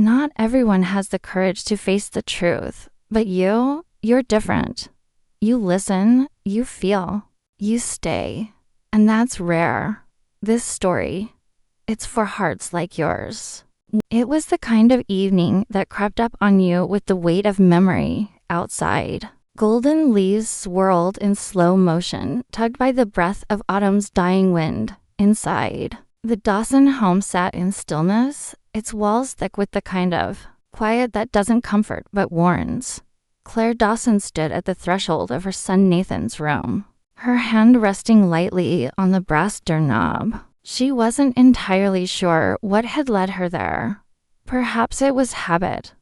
Not everyone has the courage to face the truth, but you're different. You listen, you feel, you stay, and that's rare. This story, it's for hearts like yours. It was the kind of evening that crept up on you with the weight of memory outside. Golden leaves swirled in slow motion, tugged by the breath of autumn's dying wind. Inside, the Dawson home sat in stillness, its walls thick with the kind of quiet that doesn't comfort but warns. Claire Dawson stood at the threshold of her son Nathan's room, her hand resting lightly on the brass doorknob. She wasn't entirely sure what had led her there. Perhaps it was habit,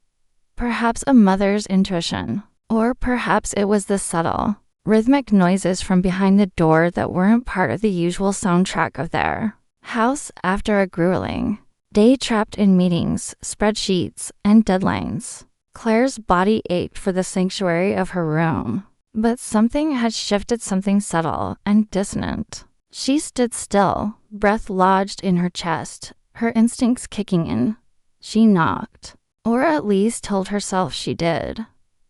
perhaps a mother's intuition, or perhaps it was the subtle, rhythmic noises from behind the door that weren't part of the usual soundtrack of their house after a grueling day trapped in meetings, spreadsheets, and deadlines. Claire's body ached for the sanctuary of her room, but something had shifted, something subtle and dissonant. She stood still, breath lodged in her chest, her instincts kicking in. She knocked, or at least told herself she did.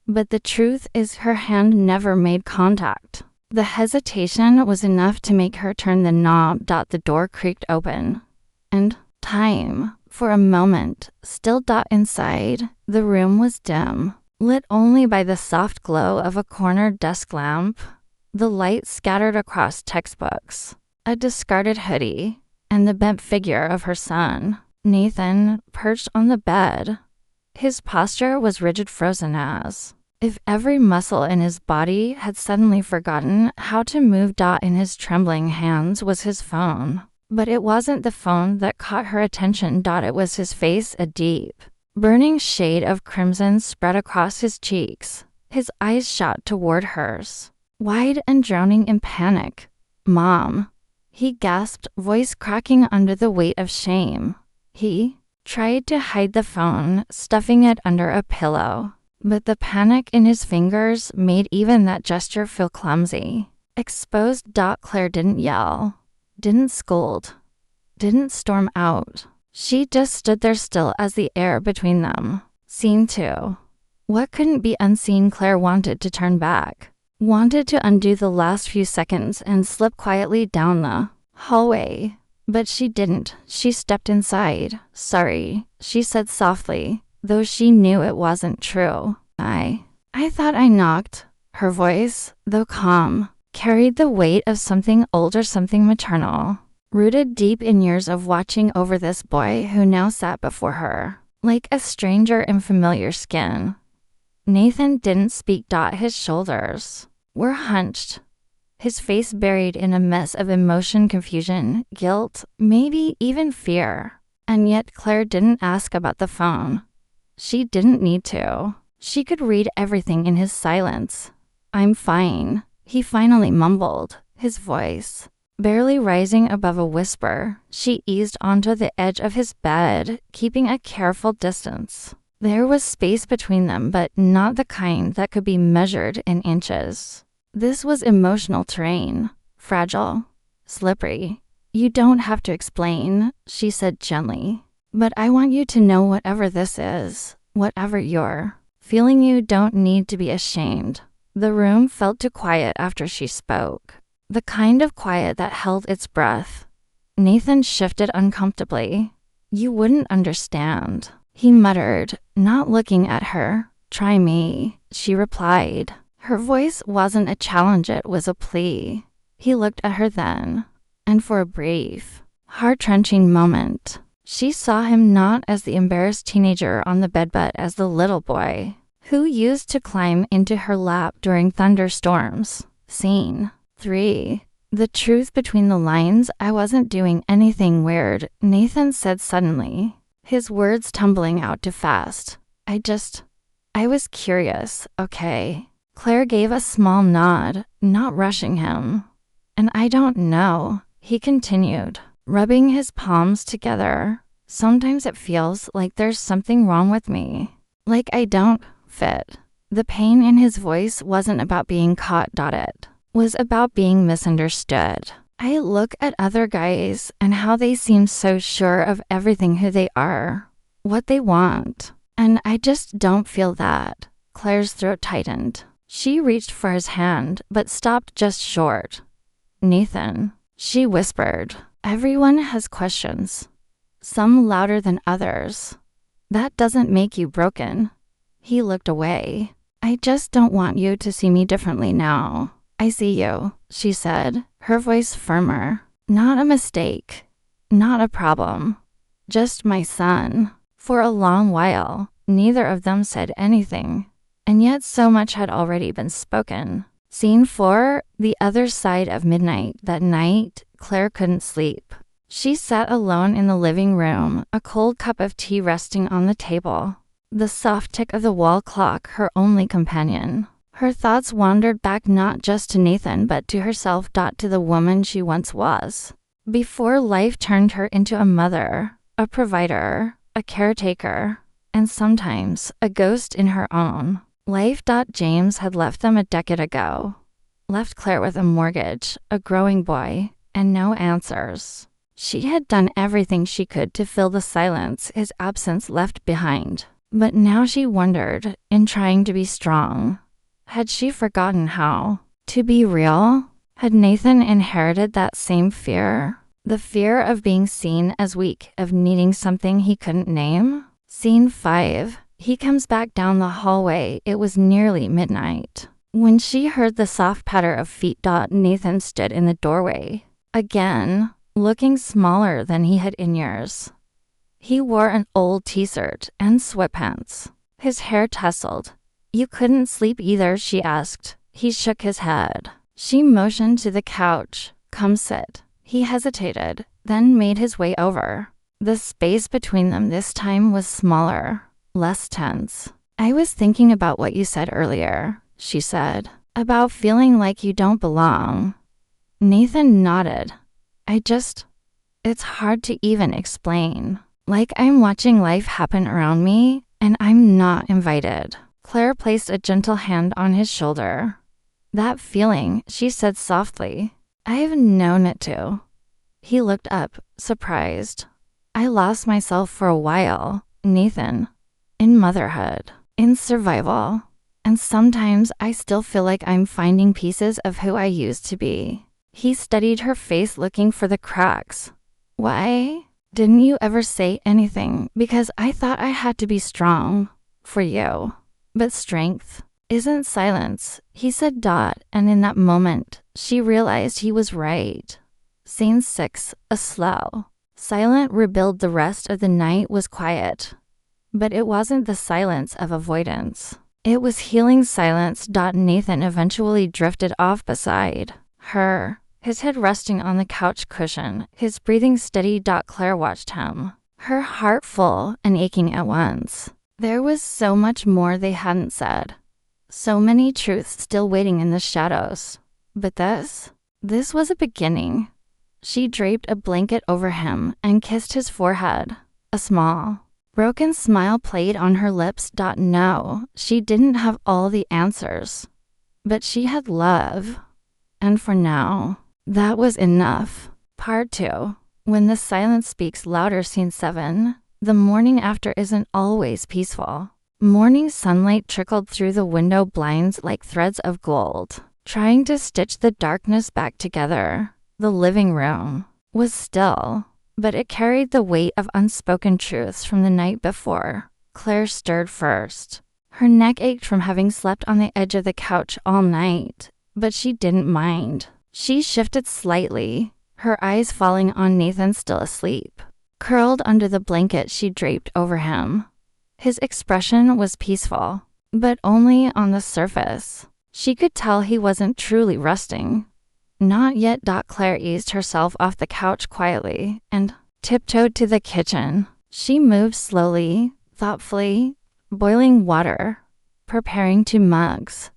But the truth is her hand never made contact. The hesitation was enough to make her turn the knob. The door creaked open, and time, for a moment, still. Inside, the room was dim, lit only by the soft glow of a corner desk lamp. The light scattered across textbooks, a discarded hoodie, and the bent figure of her son, Nathan, perched on the bed. His posture was rigid, frozen as if every muscle in his body had suddenly forgotten how to move. In his trembling hands was his phone. But it wasn't the phone that caught her attention. It was his face, a deep, burning shade of crimson spread across his cheeks. His eyes shot toward hers, wide and drowning in panic. "Mom," he gasped, voice cracking under the weight of shame. He tried to hide the phone, stuffing it under a pillow, but the panic in his fingers made even that gesture feel clumsy. Exposed. Claire didn't yell, didn't scold, didn't storm out. She just stood there still as the air between them seemed to. What couldn't be unseen? Claire wanted to turn back, wanted to undo the last few seconds and slip quietly down the hallway. But she didn't. She stepped inside. "Sorry," she said softly, though she knew it wasn't true. I thought I knocked." Her voice, though calm, carried the weight of something older, something maternal, rooted deep in years of watching over this boy who now sat before her, like a stranger in familiar skin. Nathan didn't speak. His shoulders were hunched, his face buried in a mess of emotion, confusion, guilt, maybe even fear. And yet Claire didn't ask about the phone. She didn't need to. She could read everything in his silence. "I'm fine," he finally mumbled, his voice barely rising above a whisper. She eased onto the edge of his bed, keeping a careful distance. There was space between them, but not the kind that could be measured in inches. This was emotional terrain, fragile, slippery. "You don't have to explain," she said gently. "But I want you to know whatever this is, whatever you're feeling, you don't need to be ashamed." The room felt too quiet after she spoke, the kind of quiet that held its breath. Nathan shifted uncomfortably. "You wouldn't understand," he muttered, not looking at her. "Try me," she replied. Her voice wasn't a challenge, it was a plea. He looked at her then, and for a brief, heart-wrenching moment, she saw him not as the embarrassed teenager on the bed but as the little boy who used to climb into her lap during thunderstorms. Scene 3. The truth between the lines. "I wasn't doing anything weird," Nathan said suddenly, his words tumbling out too fast. I was curious, okay." Claire gave a small nod, not rushing him. "And I don't know," he continued, rubbing his palms together. "Sometimes it feels like there's something wrong with me. Like I don't fit." The pain in his voice wasn't about being caught. It was about being misunderstood. "I look at other guys and how they seem so sure of everything, who they are, what they want. And I just don't feel that. Claire's throat tightened. She reached for his hand, but stopped just short. Nathan, she whispered, everyone has questions. Some louder than others. That doesn't make you broken. He looked away. I just don't want you to see me differently now. I see you, she said, her voice firmer. Not a mistake. Not a problem. Just my son. For a long while, neither of them said anything. And yet so much had already been spoken. Scene 4, the other side of midnight. That night, Claire couldn't sleep. She sat alone in the living room, a cold cup of tea resting on the table. The soft tick of the wall clock, her only companion. Her thoughts wandered back not just to Nathan but to herself, to the woman she once was. Before life turned her into a mother, a provider, a caretaker, and sometimes a ghost in her own. Life. James had left them a decade ago. Left Claire with a mortgage, a growing boy, and no answers. She had done everything she could to fill the silence his absence left behind. But now she wondered, in trying to be strong, had she forgotten how to be real? Had Nathan inherited that same fear? The fear of being seen as weak, of needing something he couldn't name? Scene 5. He comes back down the hallway. It was nearly midnight. When she heard the soft patter of feet. Nathan stood in the doorway. Again, looking smaller than he had in years. He wore an old t-shirt and sweatpants. His hair tousled. You couldn't sleep either, she asked. He shook his head. She motioned to the couch. Come sit. He hesitated, then made his way over. The space between them this time was smaller, less tense. I was thinking about what you said earlier, she said, about feeling like you don't belong. Nathan nodded. It's hard to even explain. Like I'm watching life happen around me, and I'm not invited. Claire placed a gentle hand on his shoulder. That feeling, she said softly. I've known it too. He looked up, surprised. I lost myself for a while, Nathan. In motherhood, in survival. And sometimes I still feel like I'm finding pieces of who I used to be. He studied her face, looking for the cracks. Why didn't you ever say anything? Because I thought I had to be strong for you. But strength isn't silence, he said. And in that moment, she realized he was right. Scene 6, a slow, silent rebuild. The rest of the night was quiet. But it wasn't the silence of avoidance. It was healing silence. Nathan eventually drifted off beside her, his head resting on the couch cushion, his breathing steady. Claire watched him, her heart full and aching at once. There was so much more they hadn't said. So many truths still waiting in the shadows. But this was a beginning. She draped a blanket over him and kissed his forehead. A small, broken smile played on her lips. No, she didn't have all the answers. But she had love. And for now, that was enough. Part 2. When the silence speaks louder. Scene 7. The morning after isn't always peaceful. Morning sunlight trickled through the window blinds like threads of gold, trying to stitch the darkness back together. The living room was still, but it carried the weight of unspoken truths from the night before. Claire stirred first. Her neck ached from having slept on the edge of the couch all night, but she didn't mind. She shifted slightly, her eyes falling on Nathan still asleep. Curled under the blanket she draped over him. His expression was peaceful, but only on the surface. She could tell he wasn't truly resting. Not yet. Claire eased herself off the couch quietly and tiptoed to the kitchen. She moved slowly, thoughtfully, boiling water, preparing 2 mugs.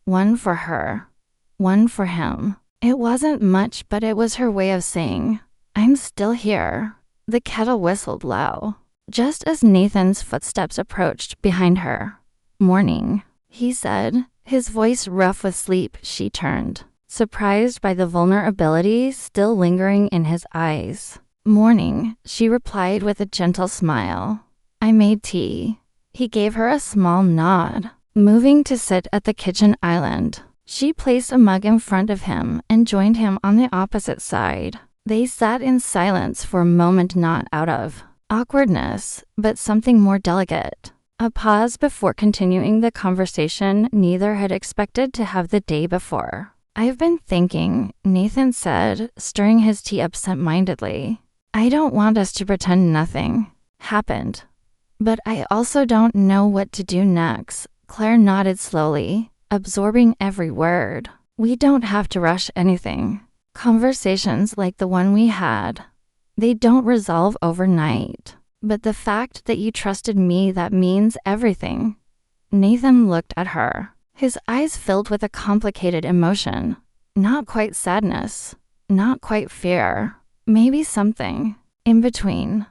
One for her, one for him. It wasn't much, but it was her way of saying, I'm still here. The kettle whistled low, just as Nathan's footsteps approached behind her. Morning, he said, his voice rough with sleep. She turned, surprised by the vulnerability still lingering in his eyes. Morning, she replied with a gentle smile. I made tea. He gave her a small nod, moving to sit at the kitchen island. She placed a mug in front of him and joined him on the opposite side. They sat in silence for a moment, not out of awkwardness, but something more delicate. A pause before continuing the conversation neither had expected to have the day before. "I've been thinking," Nathan said, stirring his tea absent-mindedly. "I don't want us to pretend nothing happened. But I also don't know what to do next." Claire nodded slowly, absorbing every word. "We don't have to rush anything. Conversations like the one we had, they don't resolve overnight. But the fact that you trusted me, that means everything." Nathan looked at her. His eyes filled with a complicated emotion. Not quite sadness, not quite fear, maybe something in between.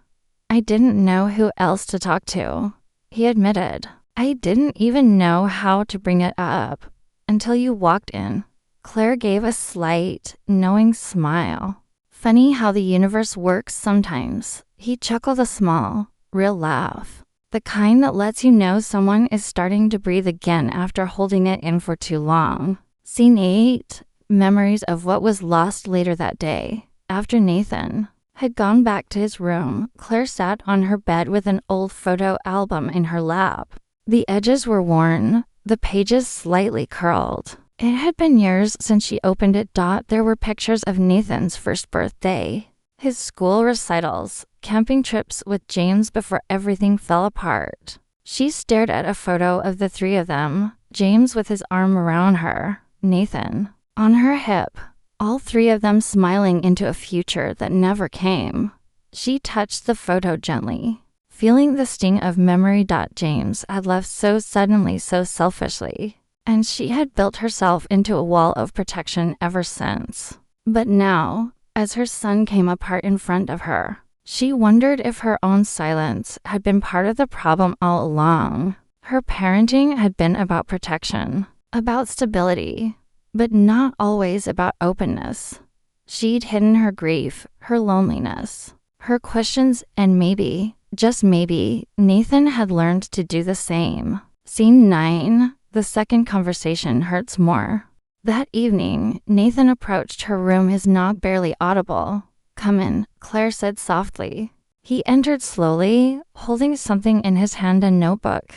"I didn't know who else to talk to," he admitted. "I didn't even know how to bring it up until you walked in." Claire gave a slight, knowing smile. "Funny how the universe works sometimes." He chuckled, a small, real laugh. The kind that lets you know someone is starting to breathe again after holding it in for too long. Scene 8. Memories of what was lost later that day. After Nathan had gone back to his room, Claire sat on her bed with an old photo album in her lap. The edges were worn, the pages slightly curled. It had been years since she opened it. There were pictures of Nathan's first birthday, his school recitals, camping trips with James before everything fell apart. She stared at a photo of the three of them, James with his arm around her, Nathan on her hip, all three of them smiling into a future that never came. She touched the photo gently, feeling the sting of memory. James had left so suddenly, so selfishly, and she had built herself into a wall of protection ever since. But now, as her son came apart in front of her, she wondered if her own silence had been part of the problem all along. Her parenting had been about protection, about stability, but not always about openness. She'd hidden her grief, her loneliness, her questions, and maybe, just maybe, Nathan had learned to do the same. Scene 9. The second conversation hurts more. That evening, Nathan approached her room, his knock barely audible. "Come in," Claire said softly. He entered slowly, holding something in his hand, a notebook.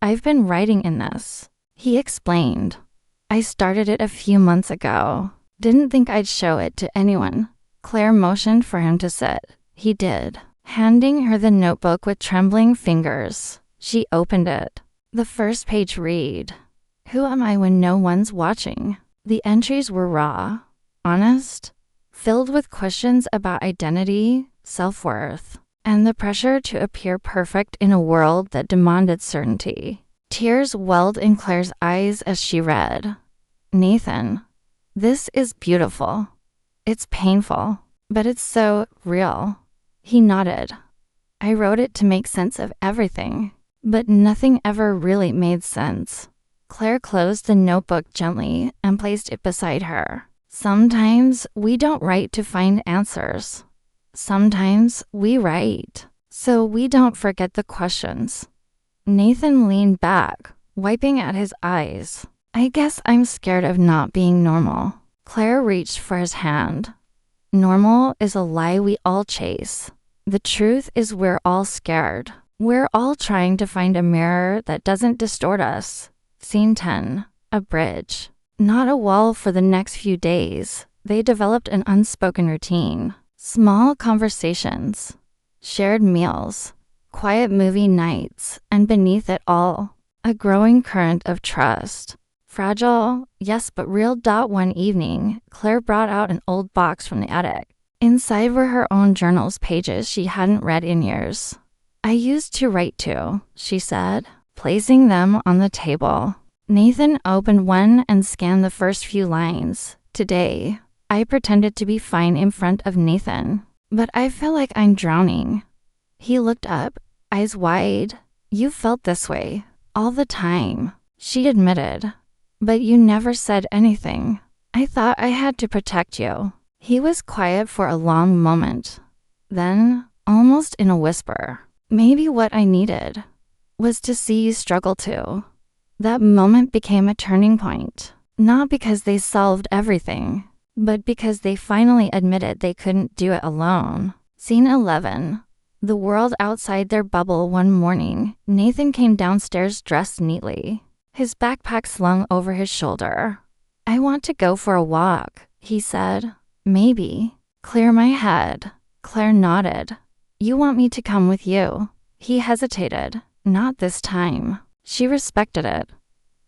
"I've been writing in this," he explained. "I started it a few months ago. Didn't think I'd show it to anyone." Claire motioned for him to sit. He did, handing her the notebook with trembling fingers. She opened it. The first page read, "Who am I when no one's watching?" The entries were raw, honest, filled with questions about identity, self-worth, and the pressure to appear perfect in a world that demanded certainty. Tears welled in Claire's eyes as she read. "Nathan, this is beautiful. It's painful, but it's so real." He nodded. "I wrote it to make sense of everything, but nothing ever really made sense." Claire closed the notebook gently and placed it beside her. "Sometimes we don't write to find answers. Sometimes we write so we don't forget the questions." Nathan leaned back, wiping at his eyes. "I guess I'm scared of not being normal." Claire reached for his hand. "Normal is a lie we all chase. The truth is we're all scared. We're all trying to find a mirror that doesn't distort us." Scene 10. A bridge. Not a wall. For the next few days, they developed an unspoken routine. Small conversations, shared meals, quiet movie nights, and beneath it all, a growing current of trust. Fragile, yes, but real. One evening, Claire brought out an old box from the attic. Inside were her own journals, pages she hadn't read in years. "I used to write too," she said, placing them on the table. Nathan opened one and scanned the first few lines. "Today, I pretended to be fine in front of Nathan, but I feel like I'm drowning." He looked up, eyes wide. "You felt this way all the time," she admitted. "But you never said anything. I thought I had to protect you." He was quiet for a long moment. Then, almost in a whisper, Maybe what I needed was to see you struggle too. That moment became a turning point, not because they solved everything, but because they finally admitted they couldn't do it alone. Scene 11. The world outside their bubble. One morning, Nathan came downstairs dressed neatly, his backpack slung over his shoulder. I want to go for a walk, he said. Maybe. Clear my head. Claire nodded. You want me to come with you? He hesitated. Not this time. She respected it.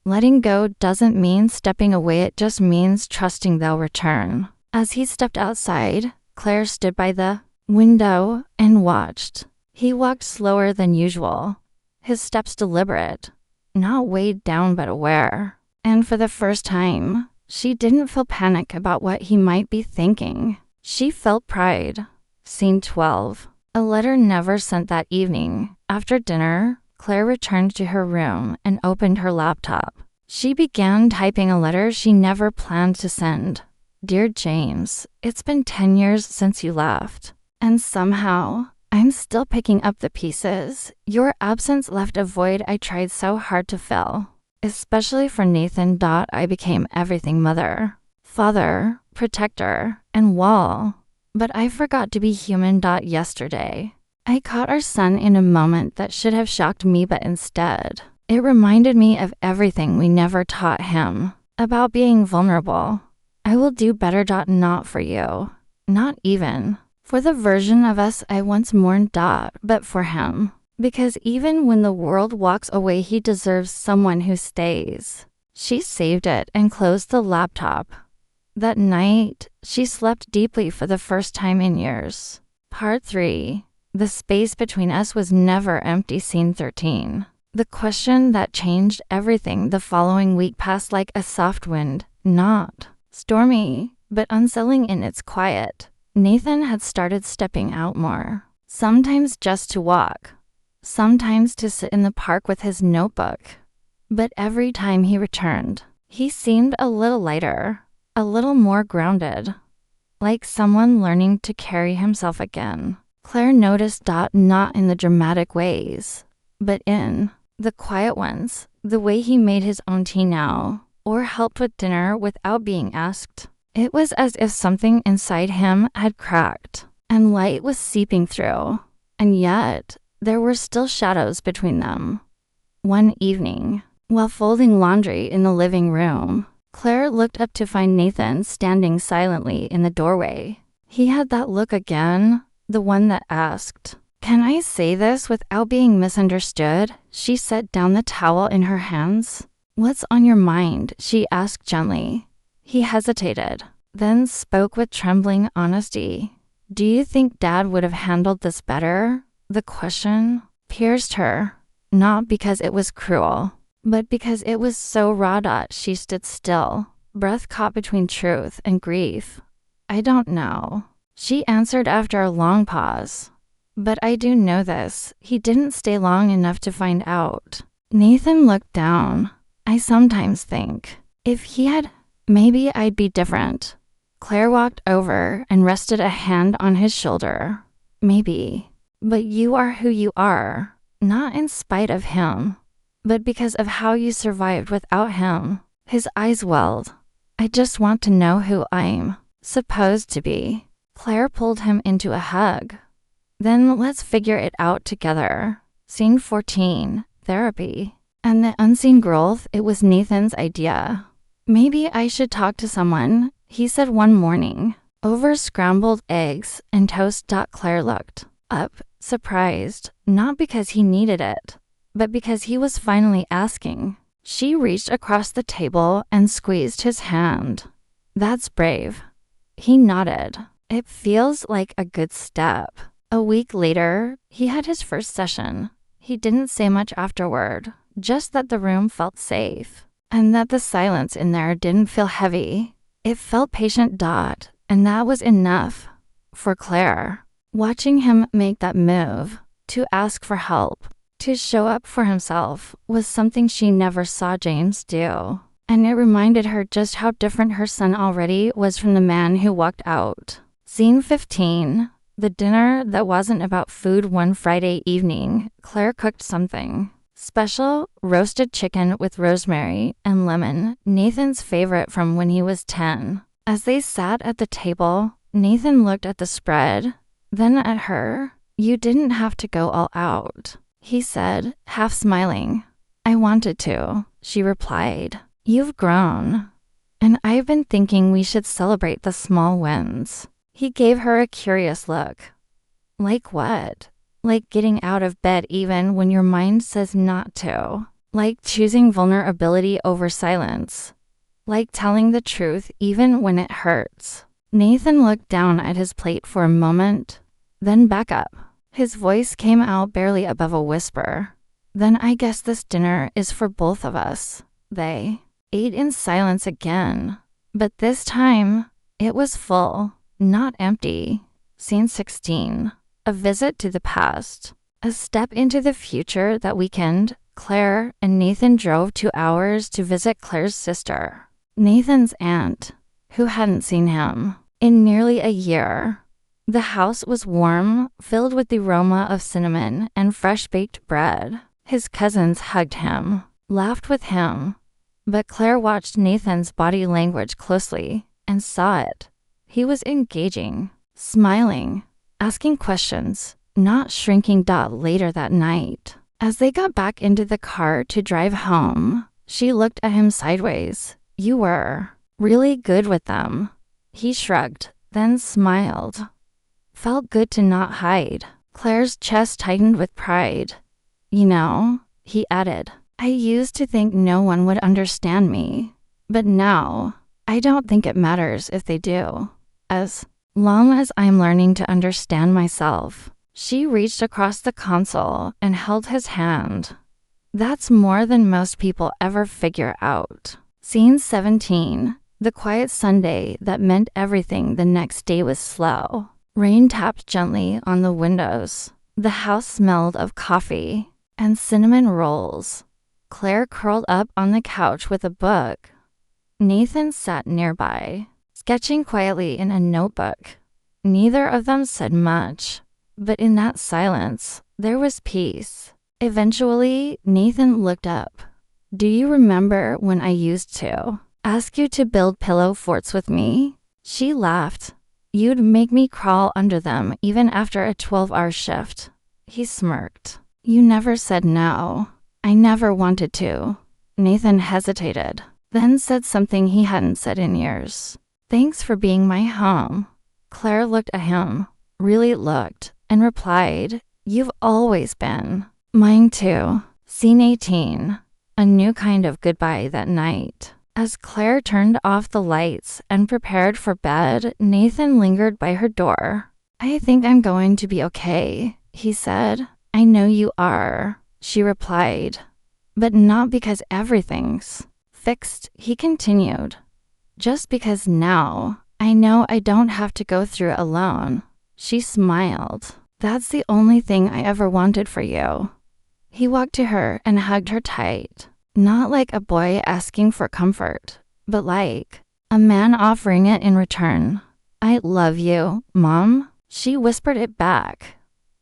Letting go doesn't mean stepping away, it just means trusting they'll return. As he stepped outside, Claire stood by the window and watched. He walked slower than usual, his steps deliberate, not weighed down but aware. And for the first time, she didn't feel panic about what he might be thinking. She felt pride. Scene 12. A letter never sent that evening. After dinner, Claire returned to her room and opened her laptop. She began typing a letter she never planned to send. Dear James, it's been 10 years since you left, and somehow I'm still picking up the pieces. Your absence left a void I tried so hard to fill. Especially for Nathan. I became everything: mother, father, protector, and wall. But I forgot to be human. Yesterday, I caught our son in a moment that should have shocked me, but instead, it reminded me of everything we never taught him about being vulnerable. I will do better. Not for you, not even for the version of us I once mourned. But for him. Because even when the world walks away, he deserves someone who stays. She saved it and closed the laptop. That night, she slept deeply for the first time in years. Part 3. The space between us was never empty. Scene 13. The question that changed everything. The following week passed like a soft wind, not stormy, but unsettling in its quiet. Nathan had started stepping out more, sometimes just to walk, sometimes to sit in the park with his notebook. But every time he returned, he seemed a little lighter, a little more grounded, like someone learning to carry himself again. Claire noticed. Not in the dramatic ways, but in the quiet ones. The way he made his own tea now, or helped with dinner without being asked. It was as if something inside him had cracked, and light was seeping through. And yet, there were still shadows between them. One evening, while folding laundry in the living room, Claire looked up to find Nathan standing silently in the doorway. He had that look again, the one that asked, "Can I say this without being misunderstood?" She set down the towel in her hands. "What's on your mind?" she asked gently. He hesitated, then spoke with trembling honesty. "Do you think Dad would have handled this better?" The question pierced her, not because it was cruel, but because it was so raw. She stood still, breath caught between truth and grief. "I don't know," she answered after a long pause. "But I do know this: he didn't stay long enough to find out." Nathan looked down. "I sometimes think, if he had, maybe I'd be different." Claire walked over and rested a hand on his shoulder. "Maybe. But you are who you are, not in spite of him, but because of how you survived without him." His eyes welled. "I just want to know who I'm supposed to be." Claire pulled him into a hug. "Then let's figure it out together." Scene 14. Therapy. And the unseen growth. It was Nathan's idea. "Maybe I should talk to someone," he said one morning, over scrambled eggs and toast. Claire looked up, surprised, not because he needed it, but because he was finally asking. She reached across the table and squeezed his hand. "That's brave." He nodded. "It feels like a good step." A week later, he had his first session. He didn't say much afterward, just that the room felt safe, and that the silence in there didn't feel heavy. It felt patient. And that was enough for Claire. Watching him make that move, to ask for help, to show up for himself, was something she never saw James do. And it reminded her just how different her son already was from the man who walked out. Scene 15. The dinner that wasn't about food. One Friday evening, Claire cooked something special: roasted chicken with rosemary and lemon, Nathan's favorite from when he was 10. As they sat at the table, Nathan looked at the spread, then at her. "You didn't have to go all out," he said, half smiling. "I wanted to," she replied. "You've grown. And I've been thinking we should celebrate the small wins." He gave her a curious look. "Like what?" "Like getting out of bed even when your mind says not to. Like choosing vulnerability over silence. Like telling the truth even when it hurts." Nathan looked down at his plate for a moment, then back up. His voice came out barely above a whisper. "Then I guess this dinner is for both of us." They ate in silence again, but this time it was full, not empty. Scene 16. A visit to the past. A step into the future. That weekend, Claire and Nathan drove 2 hours to visit Claire's sister, Nathan's aunt, who hadn't seen him in nearly a year. The house was warm, filled with the aroma of cinnamon and fresh-baked bread. His cousins hugged him, laughed with him, but Claire watched Nathan's body language closely and saw it. He was engaging, smiling, asking questions, not shrinking. Later that night, as they got back into the car to drive home, she looked at him sideways. "You were really good with them." He shrugged, then smiled. Felt good to not hide. Claire's chest tightened with pride. "You know," he added, "I used to think no one would understand me. But now, I don't think it matters if they do. As long as I'm learning to understand myself." She reached across the console and held his hand. That's more than most people ever figure out. Scene 17. The quiet Sunday that meant everything. The next day was slow. Rain tapped gently on the windows. The house smelled of coffee and cinnamon rolls. Claire curled up on the couch with a book. Nathan sat nearby, sketching quietly in a notebook. Neither of them said much, but in that silence, there was peace. Eventually, Nathan looked up. "Do you remember when I used to ask you to build pillow forts with me?" She laughed. "You'd make me crawl under them even after a 12-hour shift." He smirked. "You never said no." "I never wanted to." Nathan hesitated, then said something he hadn't said in years. "Thanks for being my home." Claire looked at him, really looked, and replied, "You've always been. Mine too." Scene 18. A new kind of goodbye that night. As Claire turned off the lights and prepared for bed, Nathan lingered by her door. "I think I'm going to be okay," he said. "I know you are," she replied. "But not because everything's fixed," he continued. "Just because now I know I don't have to go through it alone." She smiled. "That's the only thing I ever wanted for you." He walked to her and hugged her tight. Not like a boy asking for comfort, but like a man offering it in return. "I love you, Mom." She whispered it back.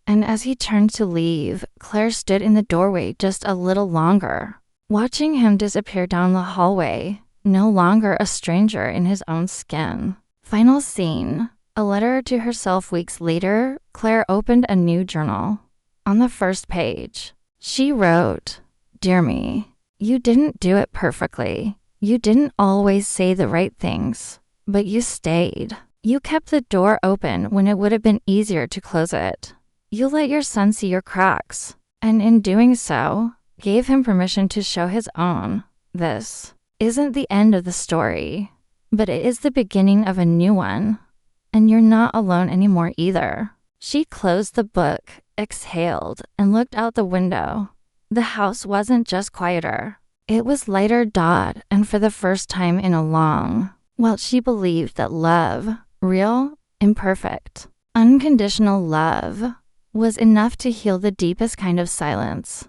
And as he turned to leave, Claire stood in the doorway just a little longer, watching him disappear down the hallway, no longer a stranger in his own skin. Final scene. A letter to herself. Weeks later, Claire opened a new journal. On the first page, she wrote, "Dear me, you didn't do it perfectly. You didn't always say the right things, but you stayed. You kept the door open when it would have been easier to close it. You let your son see your cracks, and in doing so, gave him permission to show his own. This isn't the end of the story, but it is the beginning of a new one. And you're not alone anymore either." She closed the book, exhaled, and looked out the window. The house wasn't just quieter. It was lighter. And for the first time in a long while, she believed that love, real, imperfect, unconditional love, was enough to heal the deepest kind of silence.